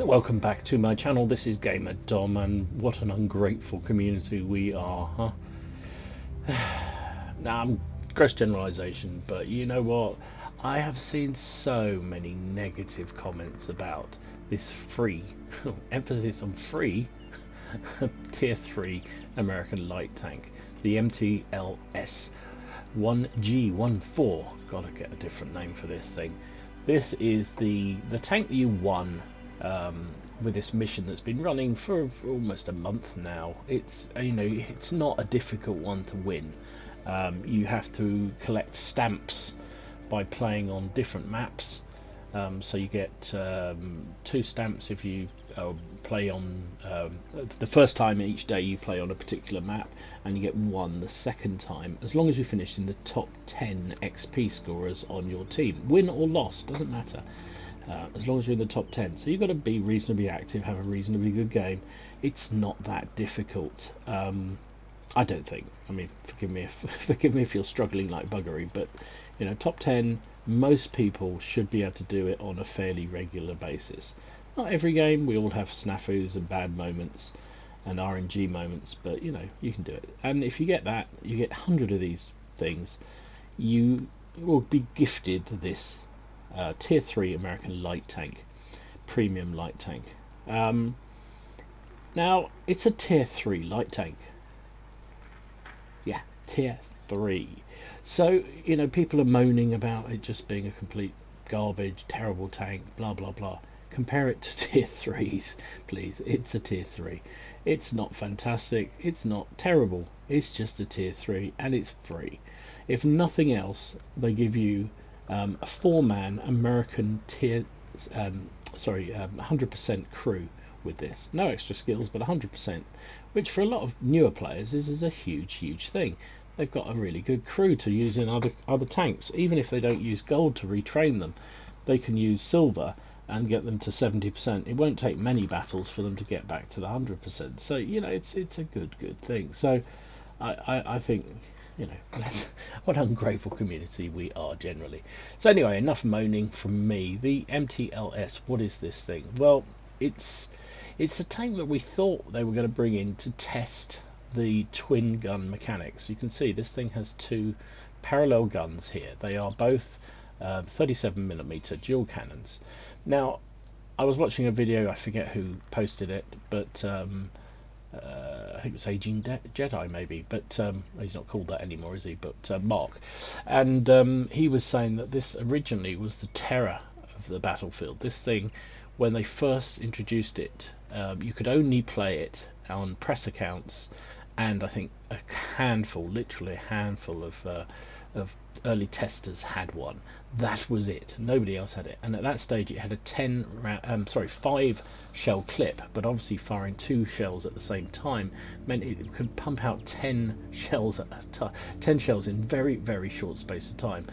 Welcome back to my channel. This is Gamer Dom, and what an ungrateful community we are, huh? Now, gross generalization, but you know what? I have seen so many negative comments about this free, emphasis on free, tier 3 American light tank, the MTLS-1G14. Gotta get a different name for this thing. This is the tank that you won with this mission that's been running for almost a month now. It's, you know, it's not a difficult one to win. You have to collect stamps by playing on different maps. So you get 2 stamps if you play on the first time each day you play on a particular map, and you get 1 the second time, as long as you finish in the top 10 XP scorers on your team. Win or loss, doesn't matter, as long as you're in the top 10. So you've got to be reasonably active, have a reasonably good game. It's not that difficult, I don't think. I mean, forgive me if you're struggling like buggery, but you know, top 10, most people should be able to do it on a fairly regular basis. Not every game, we all have snafus and bad moments and RNG moments, but you know, you can do it. And if you get that, you get 100 of these things, you will be gifted this tier 3 American light tank, premium light tank. Now, it's a tier 3 light tank. Yeah, tier 3. So, you know, people are moaning about it just being a complete garbage, terrible tank, blah blah blah. Compare it to tier 3s, please. It's a tier 3. It's not fantastic, it's not terrible, it's just a tier 3, and it's free. If nothing else, they give you a 4-man American tier 100% crew with this. No extra skills, but 100%, which for a lot of newer players is a huge thing. They've got a really good crew to use in other tanks. Even if they don't use gold to retrain them, they can use silver and get them to 70%. It won't take many battles for them to get back to the 100%. So, you know, it's a good thing. So I think, you know, what an ungrateful community we are generally. So anyway, enough moaning from me. The MTLS, what is this thing? Well, it's a tank that we thought they were going to bring in to test the twin gun mechanics. You can see this thing has 2 parallel guns here. They are both 37mm dual cannons. Now, I was watching a video, I forget who posted it, but I think it was Aging Jedi maybe, but he's not called that anymore, is he? But Mark, and he was saying that this originally was the terror of the battlefield. This thing, when they first introduced it, you could only play it on press accounts, and I think a handful, literally a handful of early testers had one. That was it. Nobody else had it. And at that stage it had a 5 shell clip, but obviously firing 2 shells at the same time meant it could pump out 10 shells at a time, 10 shells in very short space of time,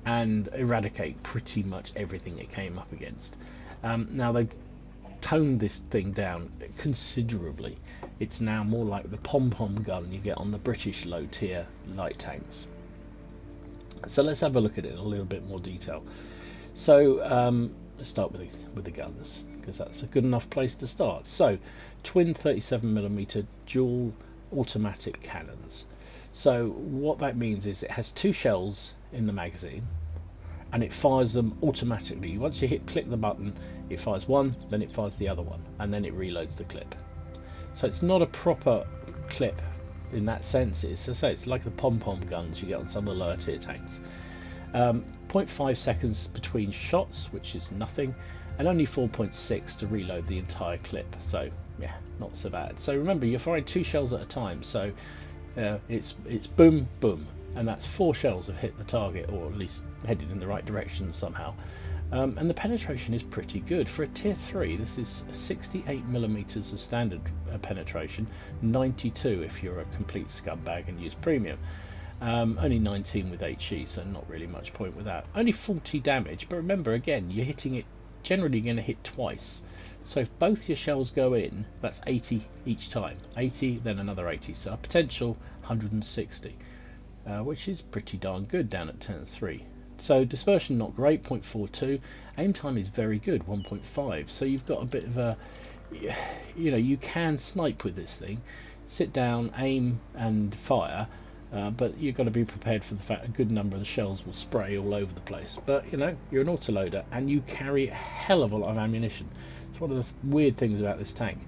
and eradicate pretty much everything it came up against. Now they've toned this thing down considerably. It's now more like the pom-pom gun you get on the British low tier light tanks. So let's have a look at it in a little bit more detail. So let's start with the guns, because that's a good enough place to start. So twin 37mm dual automatic cannons. So what that means is it has 2 shells in the magazine, and it fires them automatically. Once you click the button, it fires one, then it fires the other one, and then it reloads the clip. So it's not a proper clip in that sense. It's like the pom-pom guns you get on some of the lower tier tanks. 0.5 seconds between shots, which is nothing, and only 4.6 to reload the entire clip. So yeah, not so bad. So remember, you're firing 2 shells at a time, so it's boom boom, and that's 4 shells have hit the target, or at least headed in the right direction somehow. And the penetration is pretty good for a tier 3. This is 68mm of standard penetration, 92 if you're a complete scumbag and use premium. Only 19 with HE, so not really much point with that. Only 40 damage, but remember, again, you're hitting it, generally going to hit twice. So if both your shells go in, that's 80 each time. 80, then another 80, so a potential 160, which is pretty darn good down at 10.3. So dispersion not great, 0.42. Aim time is very good, 1.5. So you've got a bit of a, you know, you can snipe with this thing, sit down, aim and fire, but you've got to be prepared for the fact a good number of the shells will spray all over the place. But you know, you're an autoloader and you carry a hell of a lot of ammunition. It's one of the weird things about this tank.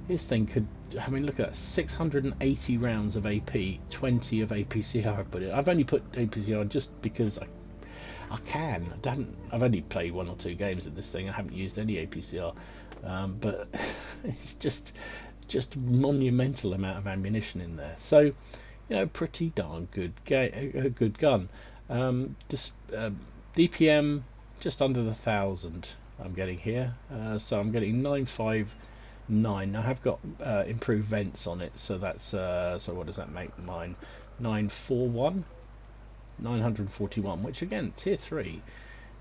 This thing could, I mean, look at that, 680 rounds of AP, 20 of APCR I put in. I've only put APCR just because I can. I've only played 1 or 2 games in this thing. I haven't used any APCR, but it's just monumental amount of ammunition in there. So, you know, pretty darn good good gun. DPM just under the 1,000 I'm getting here, so I'm getting 959. I have got improved vents on it, so that's so what does that make mine? 941, which again, tier 3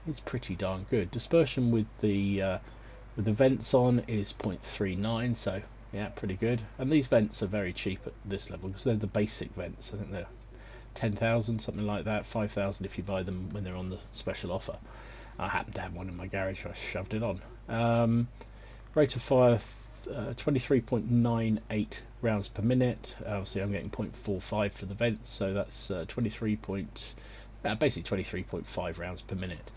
is pretty darn good. Dispersion with the vents on is 0.39, so yeah, pretty good. And these vents are very cheap at this level because they're the basic vents. I think they're 10,000, something like that, 5,000 if you buy them when they're on the special offer. I happen to have one in my garage, so I shoved it on. Rate of fire 23.98 rounds per minute. Obviously I'm getting 0.45 for the vents, so that's basically 23.5 rounds per minute.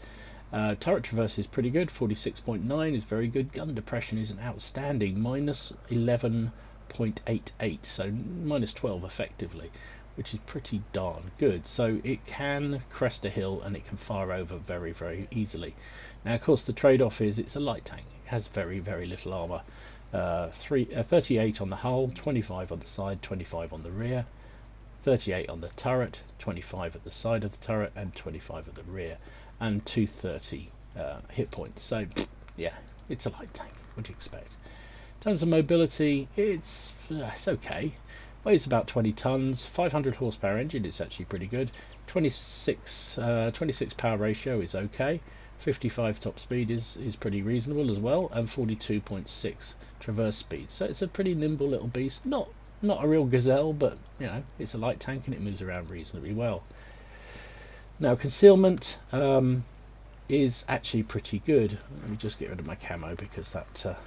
Turret traverse is pretty good, 46.9 is very good. Gun depression is an outstanding, minus 11.88, so minus 12 effectively, which is pretty darn good. So it can crest a hill and it can fire over very, very easily. Now of course the trade-off is it's a light tank. It has very, very little armour. 38 on the hull, 25 on the side, 25 on the rear, 38 on the turret, 25 at the side of the turret and 25 at the rear, and 230 hit points. So yeah, it's a light tank. What do you expect? In terms of mobility, it's okay. Weighs about 20 tons, 500 horsepower engine. It's actually pretty good. 26 power ratio is okay. 55 top speed is pretty reasonable as well, and 42.6 traverse speed. So it's a pretty nimble little beast. Not a real gazelle, but you know, it's a light tank and it moves around reasonably well. Now concealment is actually pretty good. Let me just get rid of my camo because that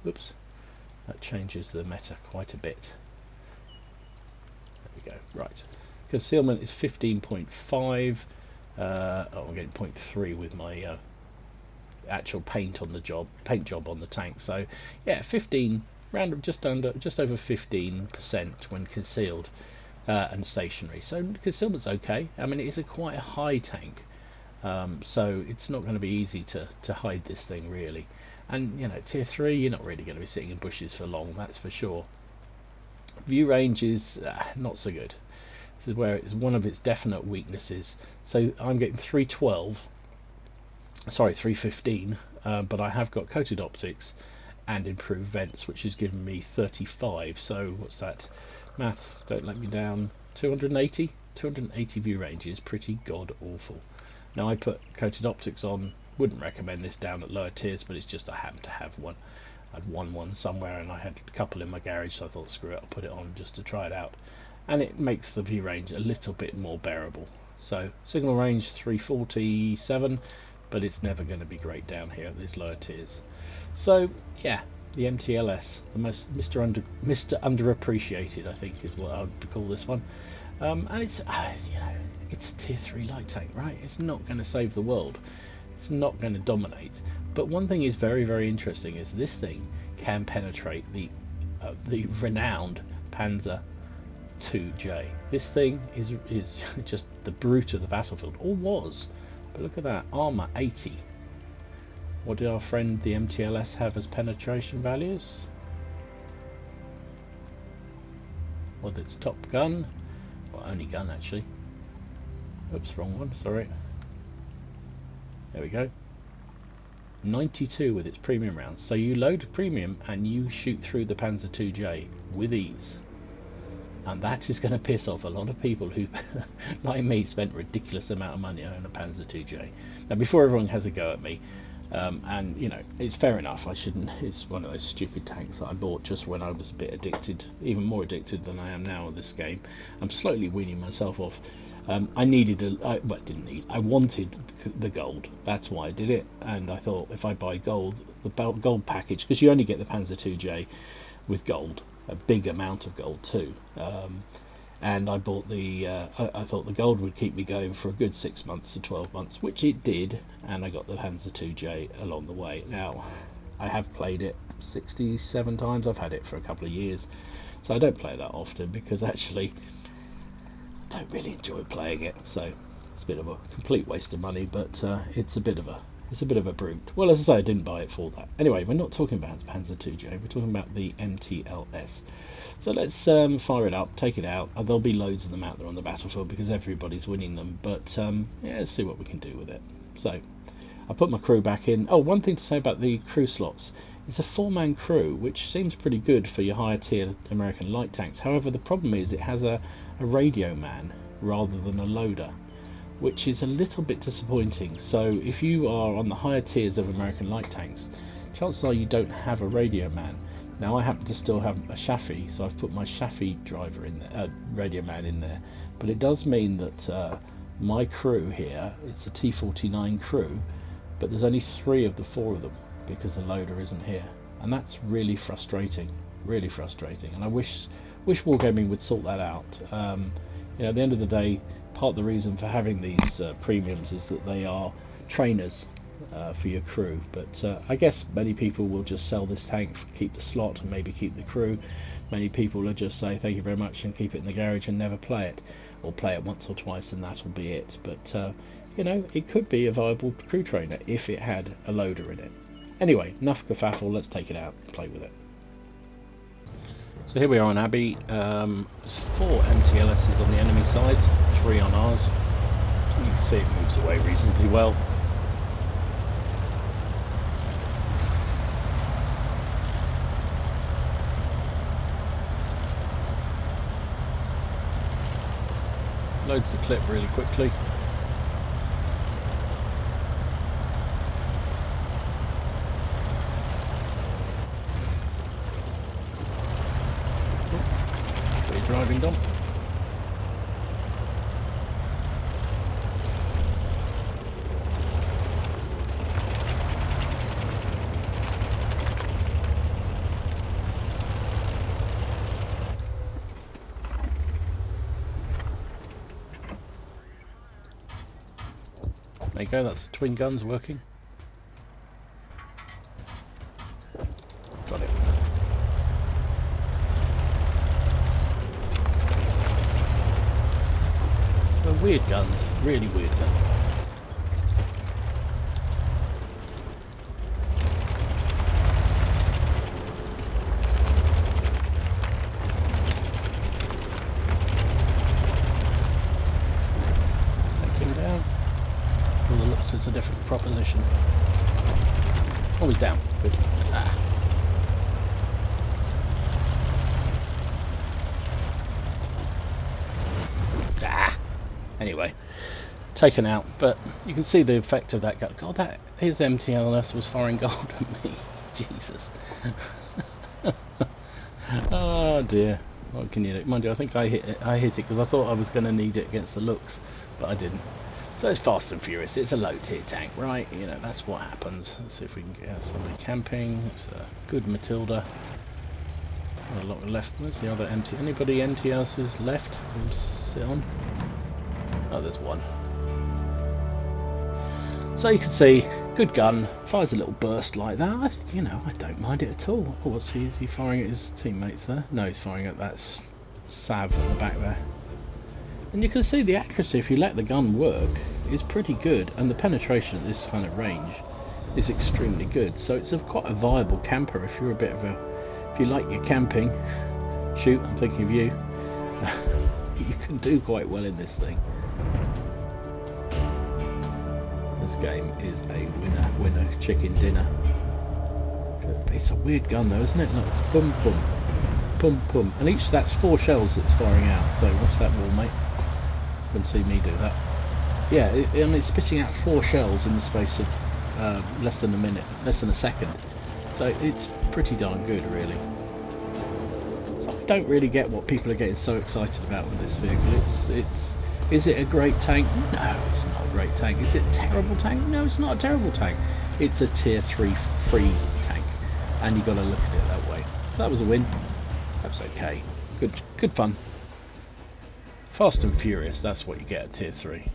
whoops, that changes the meta quite a bit. There we go. Right, concealment is 15.5. I'm getting 0.3 with my actual paint job on the tank. So yeah, 15, just over 15% when concealed and stationary. So concealment's okay. I mean, it is quite a high tank, so it's not going to be easy to hide this thing really. And you know, tier 3, you're not really going to be sitting in bushes for long, that's for sure. View range is not so good. This is where it's one of its definite weaknesses. So I'm getting 315, but I have got coated optics and improved vents, which has given me 35. So what's that? Maths don't let me down. 280 view range is pretty god awful. Now I put coated optics on. Wouldn't recommend this down at lower tiers, but it's just I happen to have one. I'd won one somewhere and I had a couple in my garage, so I thought screw it, I'll put it on just to try it out. And it makes the view range a little bit more bearable. So signal range 347, but it's never going to be great down here at these lower tiers. So yeah, the MTLS, the most Mr. Underappreciated, I think is what I would call this one. And it's you know, it's a tier 3 light tank, right? It's not going to save the world. It's not going to dominate. But one thing is very, very interesting is this thing can penetrate the renowned Panzer 2J. This thing is just the brute of the battlefield, or was. But look at that, armor 80. What did our friend the MTLS have as penetration values? Well, it's top gun, well, only gun actually. Oops, wrong one, sorry. There we go. 92 with its premium rounds. So you load premium and you shoot through the Panzer 2J with ease. And that is going to piss off a lot of people who, like me, spent a ridiculous amount of money on a Panzer 2J. Now, before everyone has a go at me, and you know, it's fair enough, I shouldn't, it's one of those stupid tanks that I bought just when I was a bit addicted, even more addicted than I am now with this game. I'm slowly weaning myself off I needed well, didn't need. I wanted the gold. That's why I did it. And I thought if I buy gold, the gold package, because you only get the Panzer 2J with gold, a big amount of gold too. And I bought the. I thought the gold would keep me going for a good 6 months to 12 months, which it did. And I got the Panzer 2J along the way. Now, I have played it 67 times. I've had it for a couple of years, so I don't play that often because actually I don't really enjoy playing it, so it's a bit of a complete waste of money, but it's a bit of a brute. Well, as I say, I didn't buy it for that. Anyway, we're not talking about the Panzer 2J, we're talking about the MTLS. So let's fire it up, take it out. There'll be loads of them out there on the battlefield because everybody's winning them, but yeah, let's see what we can do with it. So I put my crew back in. Oh, one thing to say about the crew slots. It's a 4-man crew, which seems pretty good for your higher tier American light tanks. However, the problem is it has a radio man rather than a loader, which is a little bit disappointing. So if you are on the higher tiers of American light tanks, chances are you don't have a radio man. Now I happen to still have a Chaffee, so I've put my Chaffee driver in there, radio man in there, but it does mean that my crew here, it's a T-49 crew, but there's only 3 of the 4 of them because the loader isn't here, and that's really frustrating, and I wish Wargaming would sort that out. You know, at the end of the day, part of the reason for having these premiums is that they are trainers for your crew, but I guess many people will just sell this tank, keep the slot and maybe keep the crew. Many people will just say thank you very much and keep it in the garage and never play it, or play it once or twice and that'll be it. But you know, it could be a viable crew trainer if it had a loader in it. Anyway, enough kerfuffle, let's take it out and play with it. So here we are on Abbey. There's 4 MTLSs on the enemy side, 3 on ours. You can see it moves away reasonably well. Loads the clip really quickly. Driving dump. There you go, that's the twin guns working. Got it. So weird guns, really weird guns. Taking down. All the looks is a different proposition. Oh, he's down. Good. Ah. Anyway, taken out, but you can see the effect of that gun. God, that his MTLS was firing gold at me. Jesus. Oh dear. What can you do? Mind you, I think I hit it because I thought I was going to need it against the looks, but I didn't. So it's fast and furious. It's a low tier tank, right? You know, that's what happens. Let's see if we can get somebody camping. It's a good Matilda. A lot left. Where's the other MT? Anybody MTLSs left? Sit on. Oh, there's one. So you can see, good gun, fires a little burst like that. You know, I don't mind it at all. Oh, what's he? Is he firing at his teammates there? No, he's firing at that Sav on the back there. And you can see the accuracy, if you let the gun work, is pretty good, and the penetration at this kind of range is extremely good. So it's quite a viable camper if you're a bit of a, if you like your camping. Shoot, I'm thinking of you. You can do quite well in this thing. This game is a winner chicken dinner. It's a weird gun though, isn't it? Look, it's boom boom, boom boom, and each that's 4 shells that's firing out. So watch that wall, mate. You can see me do that. Yeah, and it's spitting out 4 shells in the space of less than a minute, less than a second. So it's pretty darn good, really. So I don't really get what people are getting so excited about with this vehicle. Is it a great tank? No, it's not a great tank. Is it a terrible tank? No, it's not a terrible tank. It's a tier 3 free tank, and you've got to look at it that way. So that was a win. That's okay. Good fun. Fast and furious, that's what you get at tier 3.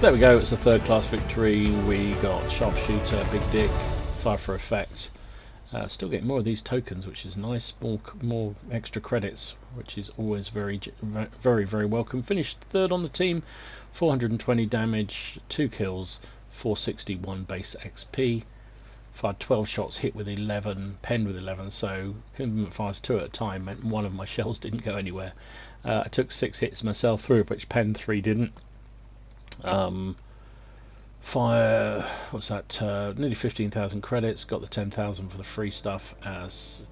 There we go, it's a third class victory. We got sharpshooter, big dick, fire for effect. Still getting more of these tokens, which is nice. More extra credits, which is always very welcome. Finished third on the team, 420 damage, 2 kills, 461 base XP. Fired 12 shots, hit with 11, penned with 11, so fires 2 at a time meant one of my shells didn't go anywhere. I took 6 hits myself, 3 of which penned, 3 didn't. Fire, what's that, nearly 15,000 credits, got the 10,000 for the free stuff, as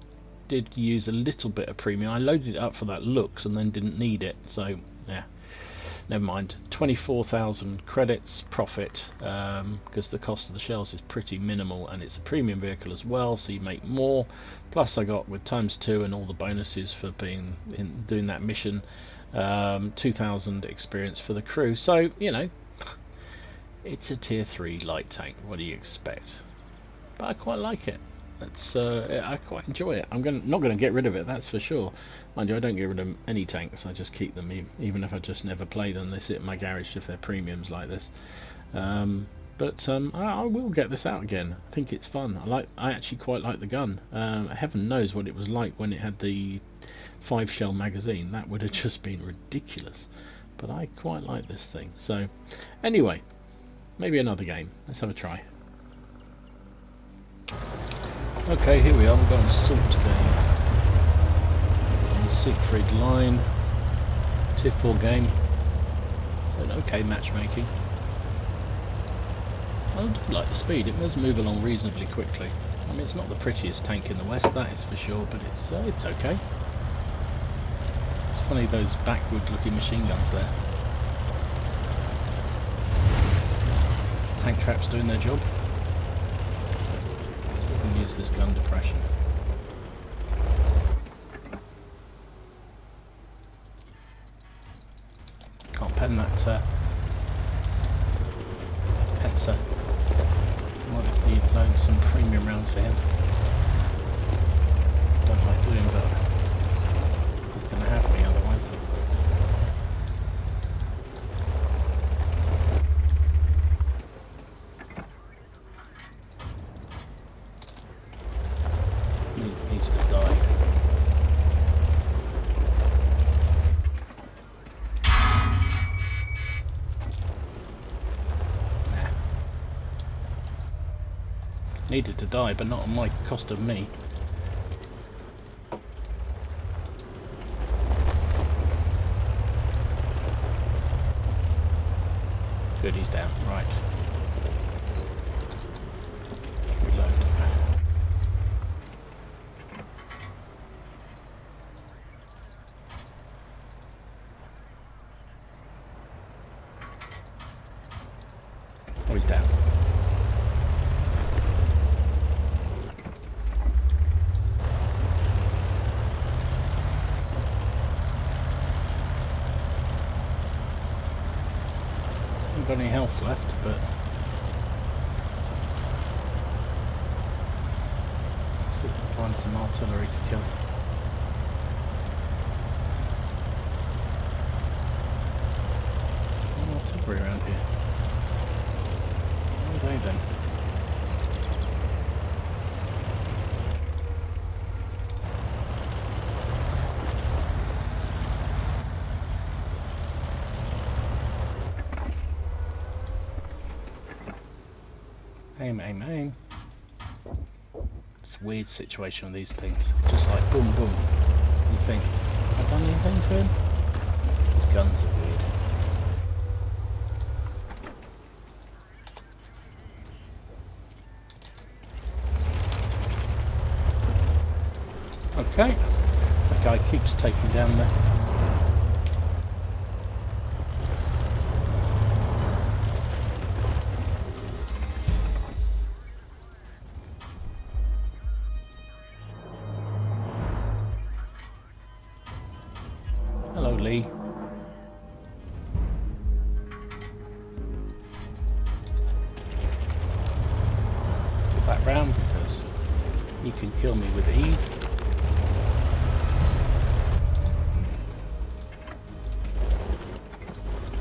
did use a little bit of premium. I loaded it up for that looks and then didn't need it, so yeah, never mind. 24,000 credits profit, because the cost of the shells is pretty minimal, and it's a premium vehicle as well, so you make more. Plus I got, with ×2 and all the bonuses for doing that mission, 2,000 experience for the crew. So, you know, it's a tier 3 light tank. What do you expect? But I quite like it. I quite enjoy it. I'm not going to get rid of it, that's for sure. Mind you, I don't get rid of any tanks. I just keep them, even if I just never play them. They sit in my garage if they're premiums like this. I will get this out again. I think it's fun. I actually quite like the gun. Heaven knows what it was like when it had the 5 shell magazine. That would have just been ridiculous. But I quite like this thing. So, anyway. Maybe another game. Let's have a try. Okay, here we are. We've got an assault game. On the Siegfried line. Tier 4 game. An okay matchmaking. I do like the speed. It does move along reasonably quickly. I mean, it's not the prettiest tank in the West, that is for sure, but it's okay. It's funny, those backward-looking machine guns there. Tank traps doing their job. So we can use this gun depression. Can't pen that Hetzer. Might need load some premium rounds for him. Don't like doing, but he's going to have me otherwise. Needs to die. Nah. Needed to die, but not on my cost of me. Good, he's down. Right. Reload. Oh, he's down. Haven't got any health left, but still can find some artillery to kill. No artillery around here. Where are they then? Aim. It's a weird situation with these things. Just like boom boom. You think, have I done anything to him? These guns are weird. Okay. That guy keeps taking down the... Hello, Lee. can kill me with ease.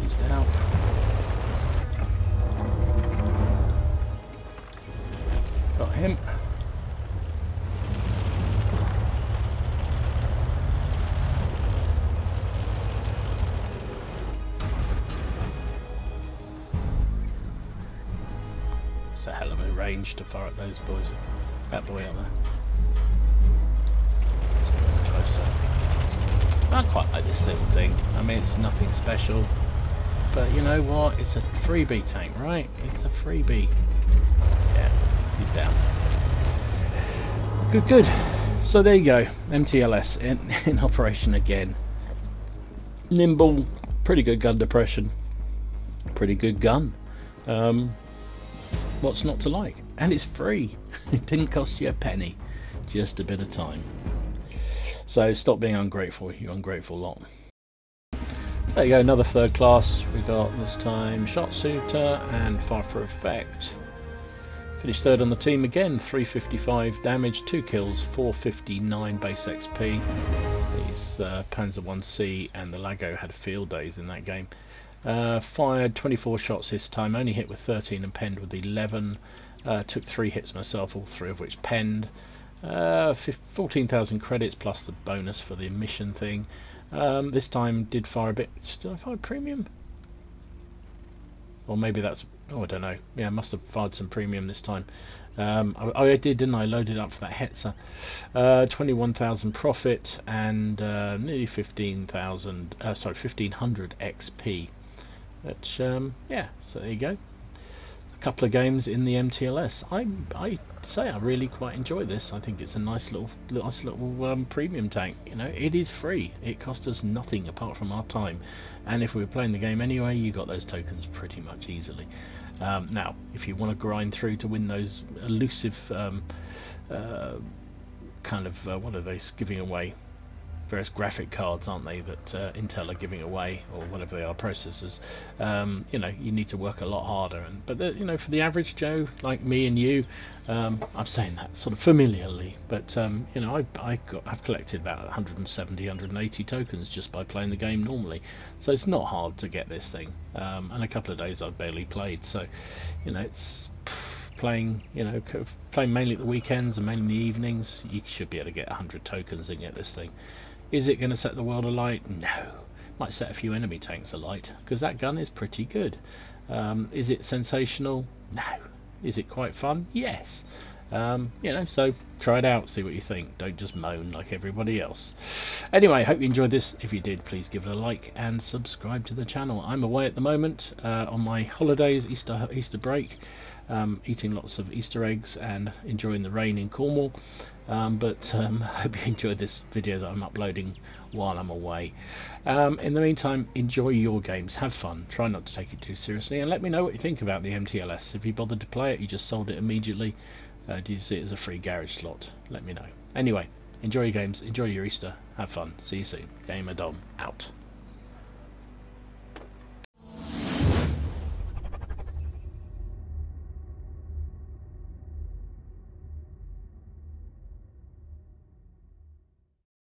He's down. Got him. It's a hell of a range to fire at those boys. That boy up there. Closer. I quite like this little thing. I mean, it's nothing special, but you know what? It's a freebie tank, right? It's a freebie. Yeah, he's down. Good, good. So there you go. MTLS in operation again. Nimble, pretty good gun depression. Pretty good gun. What's not to like? And it's free. It didn't cost you a penny, just a bit of time. So stop being ungrateful, you ungrateful lot. There you go, another third class. We got this time shot shooter and fire for effect. Finished third on the team again, 355 damage, 2 kills, 459 base XP. These Panzer 1C and the Lago had field days in that game. Fired 24 shots this time, only hit with 13 and penned with 11. Took 3 hits myself, all 3 of which penned. 14,000 credits plus the bonus for the mission thing. This time did fire a bit. Did I fire premium? Or maybe that's... oh, I don't know. Yeah, I must have fired some premium this time. I did, didn't I? Loaded up for that Hetzer. 21,000 profit and nearly 15,000... sorry, 1,500 XP. Which, yeah, so there you go. A couple of games in the MTLS. I say I really quite enjoy this. I think it's a nice little premium tank. You know, it is free. It cost us nothing apart from our time, and if we were playing the game anyway, you got those tokens pretty much easily. Now, if you want to grind through to win those elusive kind of what are they giving away? Various graphic cards, aren't they, that Intel are giving away, or whatever they are, processors. You know, you need to work a lot harder, but you know, for the average Joe like me and you, I'm saying that sort of familiarly, but you know, I've collected about 170, 180 tokens just by playing the game normally, so it's not hard to get this thing. And a couple of days I've barely played, so you know, it's playing, you know, playing mainly at the weekends and mainly in the evenings. You should be able to get 100 tokens and get this thing. Is it going to set the world alight? No. Might set a few enemy tanks alight, because that gun is pretty good. Is it sensational? No. Is it quite fun? Yes. You know, so try it out, see what you think. Don't just moan like everybody else. Anyway, hope you enjoyed this. If you did, please give it a like and subscribe to the channel. I'm away at the moment on my holidays, Easter break, eating lots of Easter eggs and enjoying the rain in Cornwall. But I hope you enjoyed this video that I'm uploading while I'm away. In the meantime, enjoy your games, have fun, try not to take it too seriously, and let me know what you think about the MTLS. If you bothered to play it, you just sold it immediately, do you see it as a free garage slot? Let me know. Anyway, enjoy your games, enjoy your Easter, have fun, see you soon. Gamer Dom out.